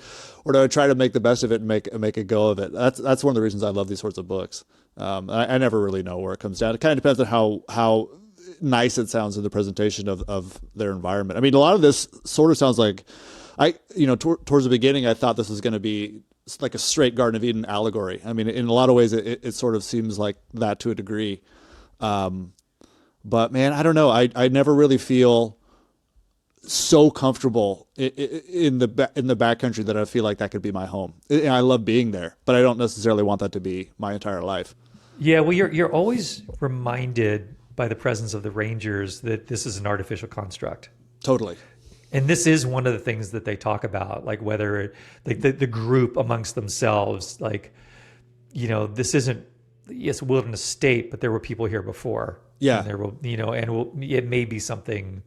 try to make the best of it and make a go of it? That's one of the reasons I love these sorts of books. I never really know where it comes down. It kind of depends on how nice it sounds in the presentation of their environment. I mean, a lot of this sort of sounds like towards the beginning, I thought this was going to be like a straight Garden of Eden allegory. I mean, in a lot of ways, it sort of seems like that to a degree. But man, I don't know. I never really feel so comfortable in the backcountry that I feel like that could be my home. And I love being there, but I don't necessarily want that to be my entire life. Yeah, well, you're always reminded by the presence of the rangers that this is an artificial construct. Totally. And this is one of the things that they talk about, like whether the group amongst themselves, like, this isn't, yes, a wilderness state, but there were people here before. Yeah. And there will, it may be something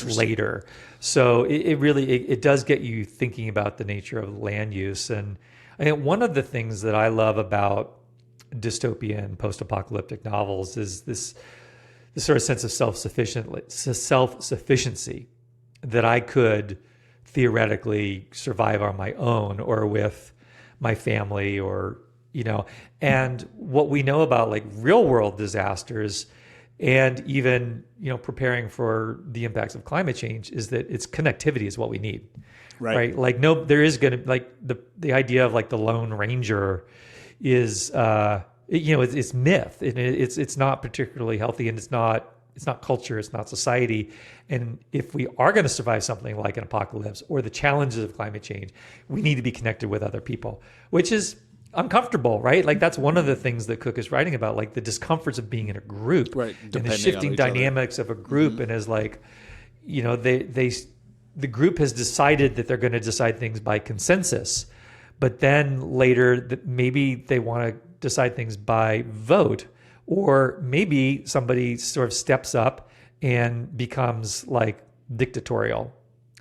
later. So it really does get you thinking about the nature of land use. And I think one of the things that I love about dystopian post-apocalyptic novels is this sort of sense of self-sufficiency, that I could theoretically survive on my own or with my family, or, and what we know about like real world disasters and even, preparing for the impacts of climate change is that it's connectivity is what we need. Right. Like, no, there is going to, like, the idea of like the Lone Ranger is, it's myth, and it's not particularly healthy, and it's not culture, it's not society. And if we are going to survive something like an apocalypse or the challenges of climate change, we need to be connected with other people, which is uncomfortable, right? Like, that's one of the things that Cook is writing about, like the discomforts of being in a group, right, and the shifting dynamics of a group. Mm-hmm. And as like, the group has decided that they're going to decide things by consensus, but then later that maybe they want to decide things by vote. Or maybe somebody sort of steps up and becomes like dictatorial.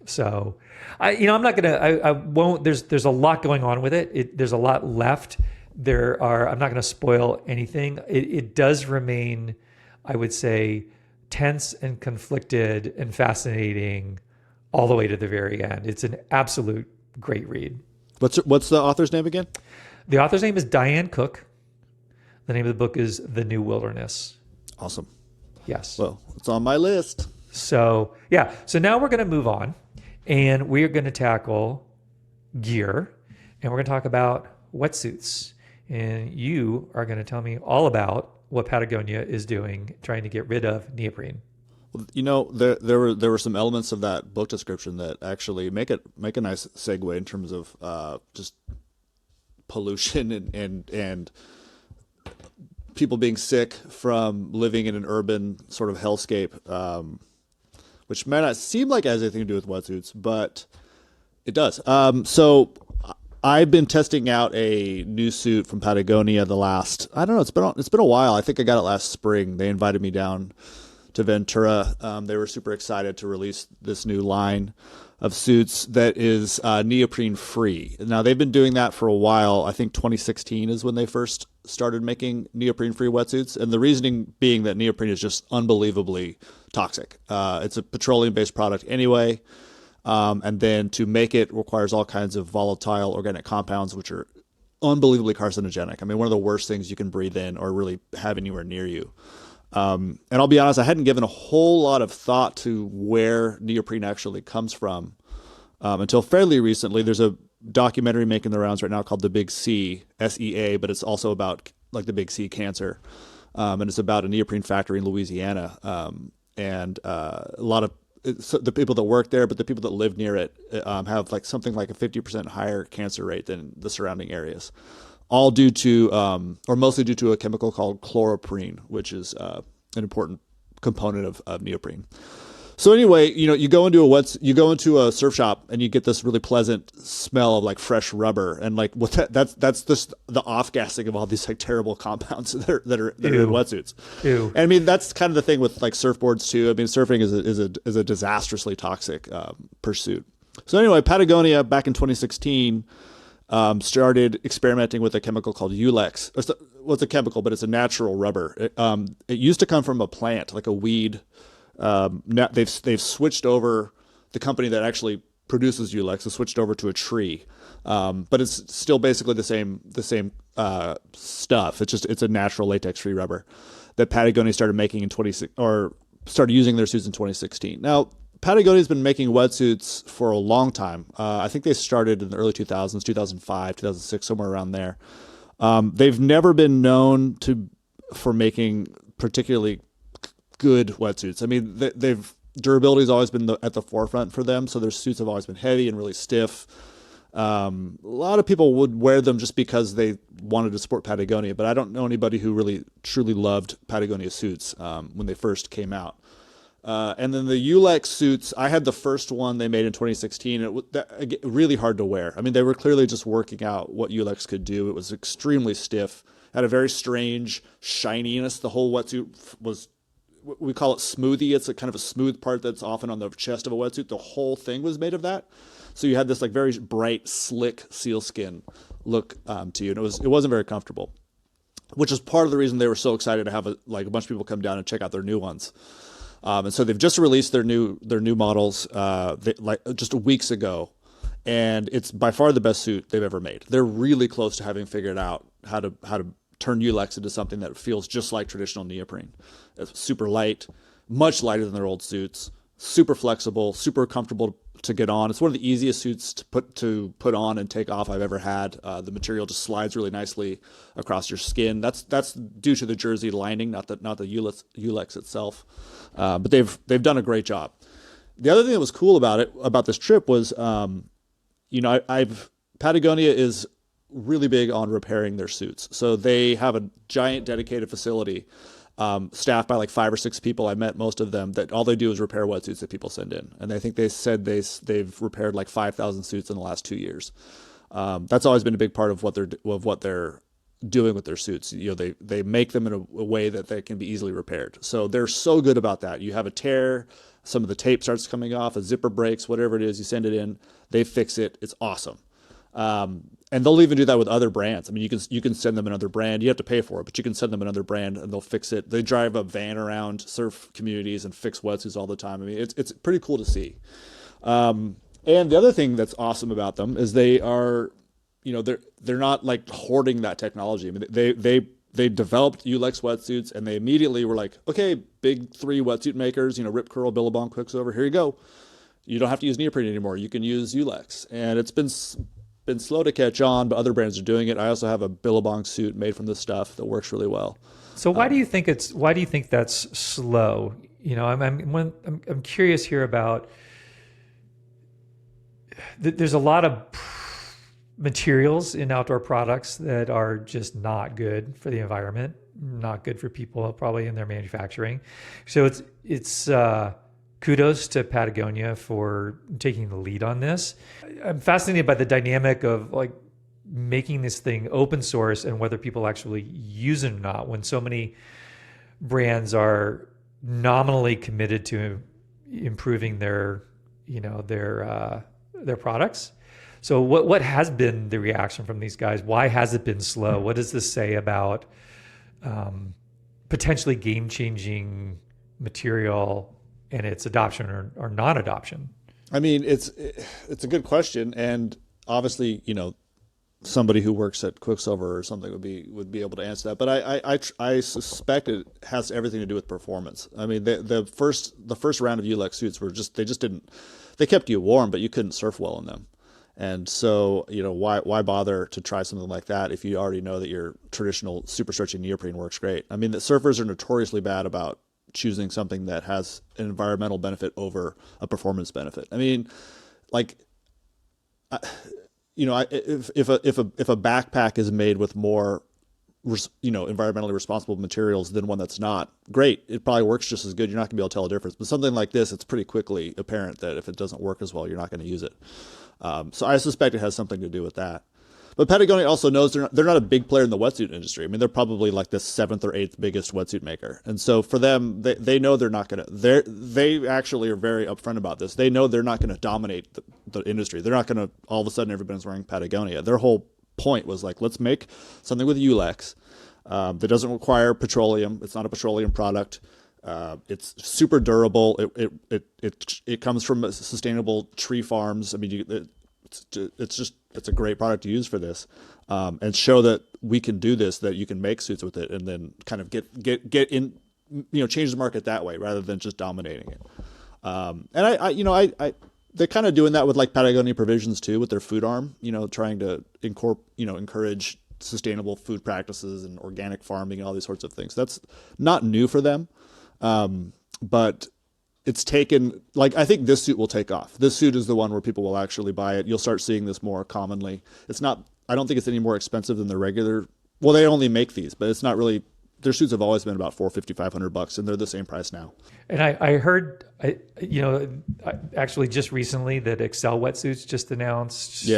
So, I'm not gonna. I won't. There's a lot going on with it. There's a lot left. I'm not gonna spoil anything. It does remain, I would say, tense and conflicted and fascinating all the way to the very end. It's an absolute great read. What's the author's name again? The author's name is Diane Cook. The name of the book is The New Wilderness. Awesome. Yes. Well, it's on my list. So, yeah. So now we're going to move on, and we're going to tackle gear, and we're going to talk about wetsuits. And you are going to tell me all about what Patagonia is doing, trying to get rid of neoprene. There were some elements of that book description that actually make a nice segue in terms of just pollution and people being sick from living in an urban sort of hellscape, which may not seem like it has anything to do with wetsuits, but it does. So I've been testing out a new suit from Patagonia it's been a while. I think I got it last spring. They invited me down to Ventura. They were super excited to release this new line of suits that is neoprene-free. Now, they've been doing that for a while. I think 2016 is when they first started making neoprene-free wetsuits, and the reasoning being that neoprene is just unbelievably toxic. It's a petroleum-based product anyway, and then to make it requires all kinds of volatile organic compounds, which are unbelievably carcinogenic. I mean, one of the worst things you can breathe in or really have anywhere near you. And I'll be honest, I hadn't given a whole lot of thought to where neoprene actually comes from until fairly recently. There's a documentary making the rounds right now called The Big C, SEA, but it's also about like the Big C cancer. And it's about a neoprene factory in Louisiana. And a lot of the people that work there, but the people that live near it have like something like a 50% higher cancer rate than the surrounding areas. All due to, or mostly due to a chemical called chloroprene, which is an important component of neoprene. So anyway, you go into a surf shop and you get this really pleasant smell of like fresh rubber, and like that's just the off gassing of all these like terrible compounds that are in wetsuits. Ew. And I mean that's kind of the thing with like surfboards too. I mean surfing is a disastrously toxic pursuit. So anyway, Patagonia back in 2016 started experimenting with a chemical called Ulex. Well, it's a chemical, but it's a natural rubber. It used to come from a plant, like a weed. Now they've switched over. The company that actually produces Ulex has switched over to a tree, but it's still basically the same stuff. It's a natural latex-free rubber that Patagonia started making started using their suits in 2016. Now Patagonia's been making wetsuits for a long time. I think they started in the early 2000s, 2005, 2006, somewhere around there. They've never been known for making particularly good wetsuits. I mean, durability's always been at the forefront for them, so their suits have always been heavy and really stiff. A lot of people would wear them just because they wanted to support Patagonia, but I don't know anybody who really truly loved Patagonia suits when they first came out. And then the Ulex suits, I had the first one they made in 2016. It was really hard to wear. I mean, they were clearly just working out what Ulex could do. It was extremely stiff, had a very strange shininess. The whole wetsuit was, we call it smoothie. It's a kind of a smooth part that's often on the chest of a wetsuit. The whole thing was made of that. So you had this like very bright, slick sealskin look to you. And it wasn't very comfortable, which is part of the reason they were so excited to have a bunch of people come down and check out their new ones. And so they've just released their new models just weeks ago, and it's by far the best suit they've ever made. They're really close to having figured out how to turn Ulex into something that feels just like traditional neoprene. It's super light, much lighter than their old suits, super flexible, super comfortable to get on. It's one of the easiest suits to put on and take off I've ever had. The material just slides really nicely across your skin. That's due to the jersey lining, not the Ulex itself. But they've done a great job. The other thing that was cool about this trip was, Patagonia is really big on repairing their suits. So they have a giant dedicated facility, staffed by like 5 or 6 people. I met most of them, that all they do is repair wetsuits that people send in. And I think they said they've repaired like 5,000 suits in the last 2 years. That's always been a big part of what they're doing with their suits. They make them in a way that they can be easily repaired. So they're so good about that. You have a tear, some of the tape starts coming off, a zipper breaks, whatever it is, you send it in, they fix it. It's awesome. And they'll even do that with other brands. I mean, you can send them another brand. You have to pay for it, but you can send them another brand and they'll fix it. They drive a van around surf communities and fix wetsuits all the time. I mean, it's pretty cool to see. And the other thing that's awesome about them is they are, they're not like hoarding that technology. I mean, they developed Ulex wetsuits and they immediately were like, okay, big 3 wetsuit makers, Rip Curl, Billabong, Quicksilver, here you go. You don't have to use neoprene anymore. You can use Ulex. And it's been slow to catch on, but other brands are doing it. I also have a Billabong suit made from this stuff that works really well. So why do you think that's slow? I'm curious here about. There's a lot of materials in outdoor products that are just not good for the environment, not good for people, probably in their manufacturing. So it's kudos to Patagonia for taking the lead on this. I'm fascinated by the dynamic of like making this thing open source and whether people actually use it or not, when so many brands are nominally committed to improving their products. So what has been the reaction from these guys? Why has it been slow? What does this say about potentially game-changing material and its adoption or non-adoption? I mean, it's a good question, and obviously, somebody who works at Quicksilver or something would be able to answer that. But I suspect it has everything to do with performance. I mean, the first round of Ulex suits were they kept you warm, but you couldn't surf well in them. And so, why bother to try something like that if you already know that your traditional super stretchy neoprene works great? I mean, the surfers are notoriously bad about choosing something that has an environmental benefit over a performance benefit. I mean, like, if a backpack is made with more environmentally responsible materials than one that's not. Great, it probably works just as good. You're not gonna be able to tell a difference. But something like this, it's pretty quickly apparent that if it doesn't work as well, you're not going to use it. So I suspect it has something to do with that. But Patagonia also knows they're not a big player in the wetsuit industry. I mean, they're probably like the 7th or 8th biggest wetsuit maker. And so for them, they know they're not going to, they actually are very upfront about this. They know they're not going to dominate the industry. They're not going to, all of a sudden, everybody's wearing Patagonia. Their whole point was like, let's make something with Ulex that doesn't require petroleum. It's not a petroleum product. It's super durable. It comes from sustainable tree farms. I mean, it's a great product to use for this, and show that we can do this, that you can make suits with it, and then kind of get in, change the market that way rather than just dominating it. And they're kind of doing that with like Patagonia Provisions too, with their food arm, trying to encourage sustainable food practices and organic farming and all these sorts of things. That's not new for them. But it's taken, like, I think this suit will take off. This suit is the one where people will actually buy it. You'll start seeing this more commonly. It's not, I don't think it's any more expensive than the regular. Well, they only make these, but it's not really, their suits have always been about $450, $500, and they're the same price now. And I heard, actually just recently that Excel Wetsuits just announced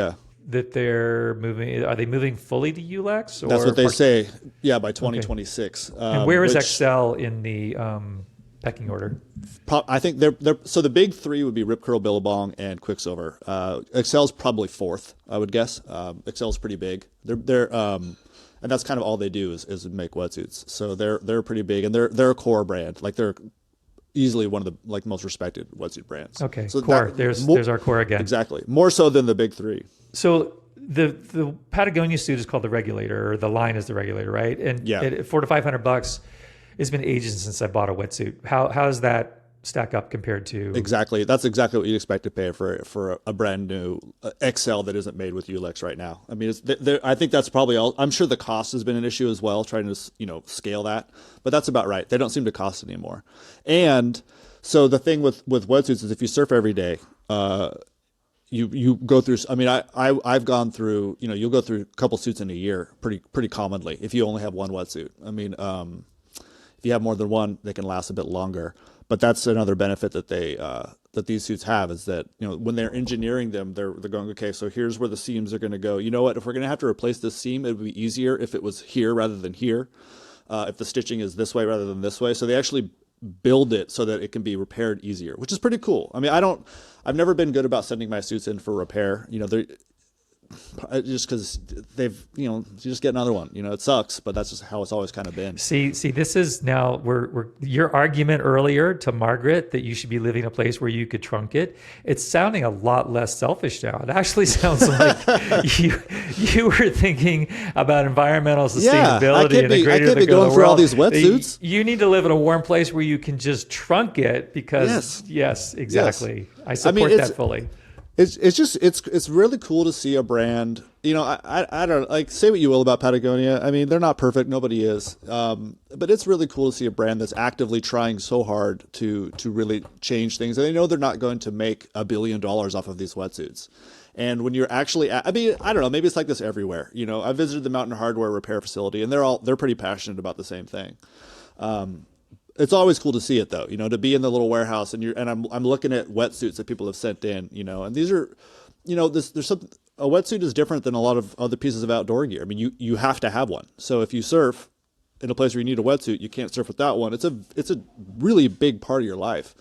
that they're moving. Are they moving fully to Ulex? Or that's what they say. Yeah, by 2026. Okay. And where is Excel in the pecking order? I think they're so the big three would be Rip Curl, Billabong, and Quicksilver. Excel's probably 4th, I would guess. Excel's pretty big. They're and that's kind of all they do is make wetsuits. So they're pretty big, and they're a core brand. Like they're easily one of the most respected wetsuit brands. Okay, so core. There's our core again. Exactly, more so than the big three. So the Patagonia suit is called the Regulator, or the line is the Regulator, right? And at $400 to $500, it's been ages since I bought a wetsuit. How does that stack up compared to? Exactly, that's exactly what you'd expect to pay for a brand new XL that isn't made with Ulex right now. I mean, I think that's probably all. I'm sure the cost has been an issue as well, trying to scale that, but that's about right. They don't seem to cost anymore. And so the thing with wetsuits is if you surf every day, you go through. I mean, I've gone through. You'll go through a couple suits in a year, pretty commonly, if you only have one wetsuit. I mean, if you have more than one, they can last a bit longer. But that's another benefit that that these suits have, is that when they're engineering them, they're going, okay, so here's where the seams are going to go. You know what? If we're going to have to replace this seam, it would be easier if it was here rather than here. If the stitching is this way rather than this way, so they actually build it so that it can be repaired easier, which is pretty cool. I mean, I've never been good about sending my suits in for repair. Just because they've, you just get another one. It sucks, but that's just how it's always kind of been. See, this is now we're your argument earlier to Margaret that you should be living in a place where you could trunk it. It's sounding a lot less selfish now. It actually sounds like you were thinking about environmental sustainability and the greater the good of the world. I can't be going through all these wetsuits. You need to live in a warm place where you can just trunk it because yes, exactly. Yes. I support that fully. It's really cool to see a brand. I don't like, say what you will about Patagonia. I mean, they're not perfect. Nobody is. But it's really cool to see a brand that's actively trying so hard to really change things. And they know they're not going to make $1 billion off of these wetsuits. And when you're actually, I mean, I don't know, maybe it's like this everywhere. I visited the Mountain Hardware repair facility, and they're pretty passionate about the same thing. It's always cool to see it though, to be in the little warehouse and I'm looking at wetsuits that people have sent in, and these are, there's something, a wetsuit is different than a lot of other pieces of outdoor gear. I mean, you have to have one. So if you surf in a place where you need a wetsuit, you can't surf without one. It's a really big part of your life.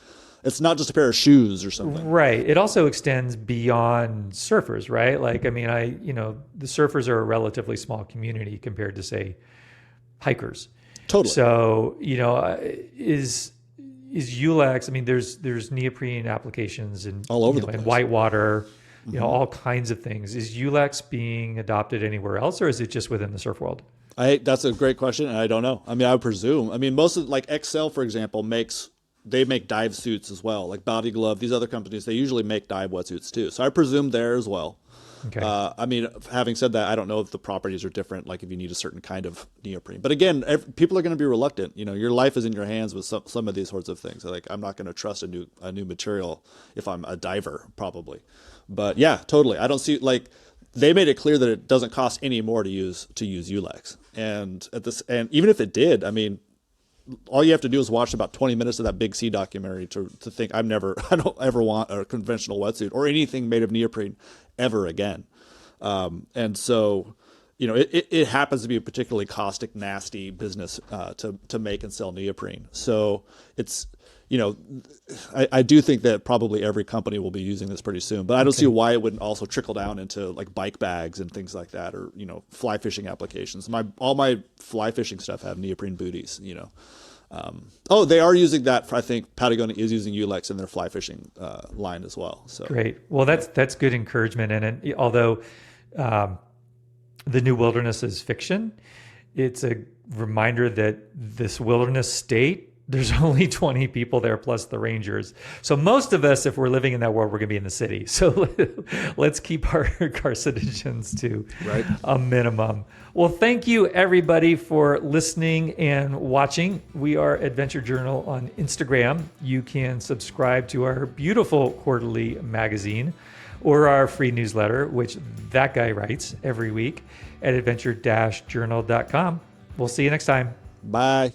It's not just a pair of shoes or something. Right. It also extends beyond surfers, right? Like, I mean, the surfers are a relatively small community compared to, say, hikers. Totally. So, is Ulex, I mean, there's neoprene applications and all over the place. And whitewater, all kinds of things. Is Ulex being adopted anywhere else, or is it just within the surf world? That's a great question, and I don't know. I mean, I would presume. I mean, most of, like Excel, for example, make dive suits as well. Like Body Glove, these other companies, they usually make dive wetsuits too. So I presume there as well. Okay. I mean, having said that, I don't know if the properties are different, like if you need a certain kind of neoprene. But again, people are going to be reluctant. Your life is in your hands with some of these sorts of things. Like, I'm not going to trust a new material if I'm a diver, probably. But yeah, totally. I don't see, like, they made it clear that it doesn't cost any more to use Ulex. And even if it did, I mean, all you have to do is watch about 20 minutes of that Big C documentary to think I don't ever want a conventional wetsuit or anything made of neoprene ever again. And so, it happens to be a particularly caustic, nasty business to make and sell neoprene. So it's, I do think that probably every company will be using this pretty soon, but I don't see why it wouldn't also trickle down into like bike bags and things like that, or, fly fishing applications. All my fly fishing stuff have neoprene booties, they are using that. I think Patagonia is using Ulex in their fly fishing line as well. So great. Well, that's good encouragement. And although the new wilderness is fiction, it's a reminder that this wilderness state, there's only 20 people there plus the rangers. So most of us, if we're living in that world, we're going to be in the city. So let's keep our carcinogens to a minimum. Well, thank you everybody for listening and watching. We are Adventure Journal on Instagram. You can subscribe to our beautiful quarterly magazine or our free newsletter, which that guy writes every week at adventure-journal.com. We'll see you next time. Bye.